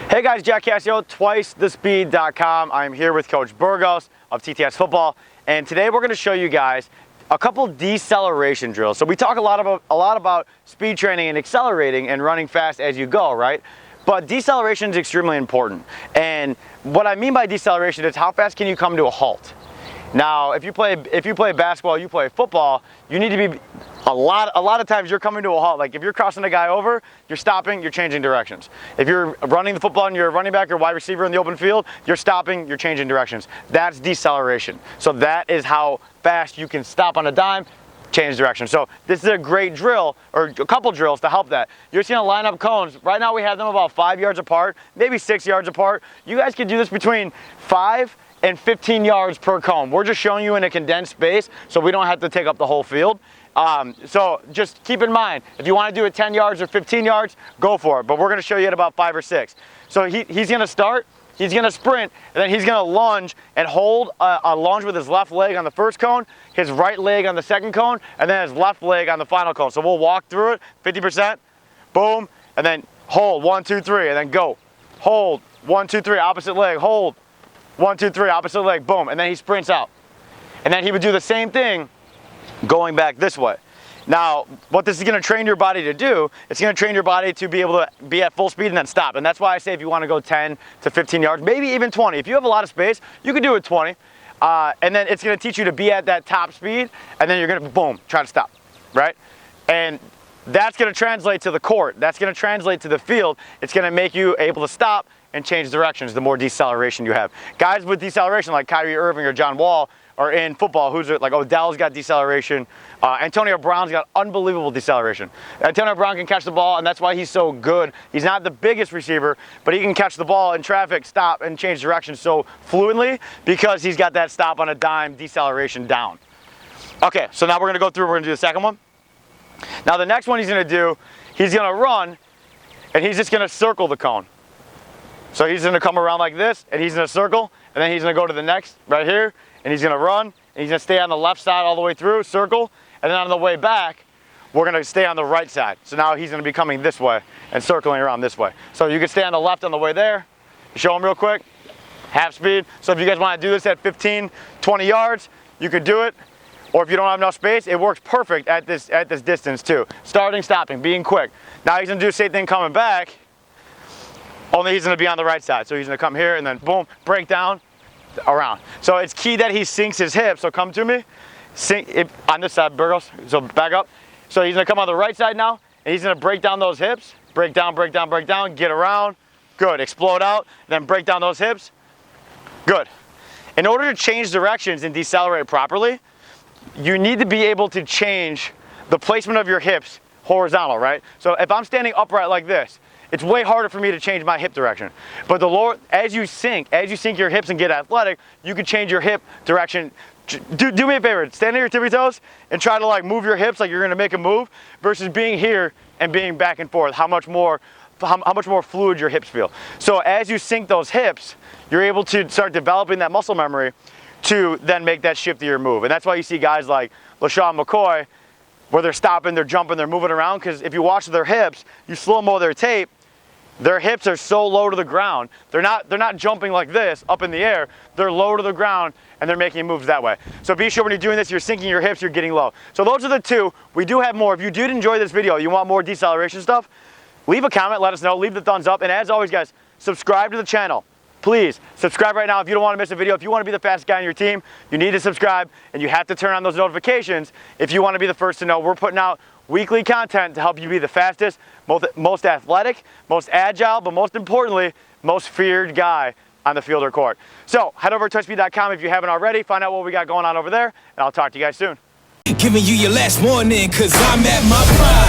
Hey guys, Jack Cassio, TwiceTheSpeed.com. I'm here with Coach Burgos of TTS Football, and today we're going to show you guys a couple deceleration drills. So we talk a lot about speed training and accelerating and running fast as you go, right? But deceleration is extremely important. And what I mean by deceleration is how fast can you come to a halt? Now, if you play basketball, you play football, you need to be a lot of times you're coming to a halt. Like if you're crossing a guy over, you're stopping, you're changing directions. If you're running the football and you're a running back or wide receiver in the open field, you're stopping, you're changing directions. That's deceleration. So that is how fast you can stop on a dime, change direction. So this is a great drill, or a couple drills to help that. You're seeing line up cones. Right now we have them about 5 yards apart, maybe 6 yards apart. You guys can do this between 5 and 15 yards per cone. We're just showing you in a condensed space so we don't have to take up the whole field. So just keep in mind, if you want to do it 10 yards or 15 yards, go for it. But we're going to show you at about 5 or 6. So he's going to start, he's going to sprint, and then he's going to lunge and hold a lunge with his left leg on the first cone, his right leg on the second cone, and then his left leg on the final cone. So we'll walk through it, 50%, boom, and then hold, 1, 2, 3, and then go. Hold, 1, 2, 3, opposite leg, hold, 1, 2, 3, opposite leg, boom, and then he sprints out. And then he would do the same thing going back this way. Now, what this is going to train your body to do, it's going to train your body to be able to be at full speed and then stop. And that's why I say if you want to go 10 to 15 yards, maybe even 20. If you have a lot of space, you can do it 20. And then it's going to teach you to be at that top speed, and then you're going to, boom, try to stop, right? And that's going to translate to the court. That's going to translate to the field. It's going to make you able to stop and change directions the more deceleration you have. Guys with deceleration like Kyrie Irving or John Wall are in football, who's like Odell's got deceleration. Antonio Brown's got unbelievable deceleration. Antonio Brown can catch the ball, and that's why he's so good. He's not the biggest receiver, but he can catch the ball in traffic, stop, and change direction so fluently because he's got that stop on a dime deceleration down. Okay, so now we're going to go through, we're going to do the second one. Now the next one he's going to do, he's going to run, and he's just going to circle the cone. So he's going to come around like this, and he's going to circle, and then he's going to go to the next, right here, and he's going to run, and he's going to stay on the left side all the way through, circle, and then on the way back, we're going to stay on the right side. So now he's going to be coming this way and circling around this way. So you can stay on the left on the way there. Show him real quick. Half speed. So if you guys want to do this at 15, 20 yards, you could do it. Or if you don't have enough space, it works perfect at this distance too. Starting, stopping, being quick. Now he's going to do the same thing coming back, only he's going to be on the right side. So he's going to come here and then boom, break down, around. So it's key that he sinks his hips. So come to me, sink it on this side, Burgos. So back up. So he's going to come on the right side now, and he's going to break down those hips. Break down, break down, break down, get around. Good. Explode out, then break down those hips. Good. In order to change directions and decelerate properly, you need to be able to change the placement of your hips horizontal, right? So if I'm standing upright like this, it's way harder for me to change my hip direction. But the lower, as you sink your hips and get athletic, you can change your hip direction. Do me a favor, stand on your tippy toes and try to like move your hips like you're gonna make a move versus being here and being back and forth. How much more fluid your hips feel. So as you sink those hips, you're able to start developing that muscle memory to then make that shift to your move. And that's why you see guys like LaShawn McCoy, where they're stopping, they're jumping, they're moving around, because if you watch their hips, you slow-mo their tape, their hips are so low to the ground. They're not jumping like this up in the air. They're low to the ground and they're making moves that way. So be sure when you're doing this, you're sinking your hips, you're getting low. So those are the two. We do have more. If you did enjoy this video, you want more deceleration stuff, leave a comment, let us know, leave the thumbs up. And as always, guys, subscribe to the channel. Please subscribe right now if you don't want to miss a video. If you want to be the fastest guy on your team, you need to subscribe, and you have to turn on those notifications if you want to be the first to know. We're putting out weekly content to help you be the fastest, most athletic, most agile, but most importantly, most feared guy on the field or court. So head over to TwiceTheSpeed.com if you haven't already. Find out what we got going on over there, and I'll talk to you guys soon. Giving you your last warning, 'cause I'm at my prime.